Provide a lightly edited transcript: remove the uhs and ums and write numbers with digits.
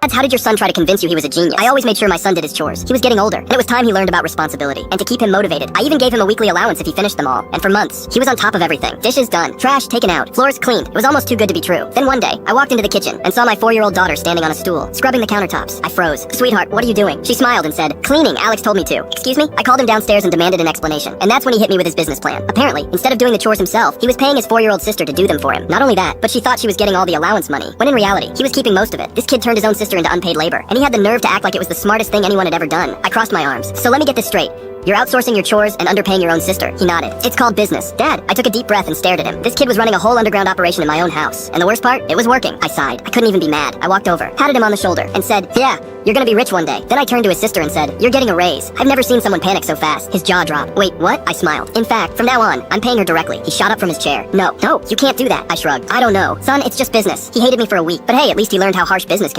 Dads, how did your son try to convince you he was a genius? I always made sure my son did his chores. He was getting older, and it was time he learned about responsibility. And to keep him motivated, I even gave him a weekly allowance if he finished them all. And for months, he was on top of everything. Dishes done, trash taken out, floors cleaned. It was almost too good to be true. Then one day, I walked into the kitchen and saw my 4-year-old daughter standing on a stool, scrubbing the countertops. I froze. Sweetheart, what are you doing? She smiled and said, cleaning. Alex told me to. Excuse me? I called him downstairs and demanded an explanation. And that's when he hit me with his business plan. Apparently, instead of doing the chores himself, he was paying his 4-year-old sister to do them for him. Not only that, but she thought she was getting all the allowance money, when in reality, he was keeping most of it. This kid turned his own sister into unpaid labor, and he had the nerve to act like it was the smartest thing anyone had ever done. I crossed my arms. So let me get this straight. You're outsourcing your chores and underpaying your own sister. He nodded. It's called business. Dad, I took a deep breath and stared at him. This kid was running a whole underground operation in my own house. And the worst part? It was working. I sighed. I couldn't even be mad. I walked over, patted him on the shoulder, and said, yeah, you're gonna be rich one day. Then I turned to his sister and said, you're getting a raise. I've never seen someone panic so fast. His jaw dropped. Wait, what? I smiled. In fact, from now on, I'm paying her directly. He shot up from his chair. No, you can't do that. I shrugged. I don't know. Son, it's just business. He hated me for a week. But hey, at least he learned how harsh business can be.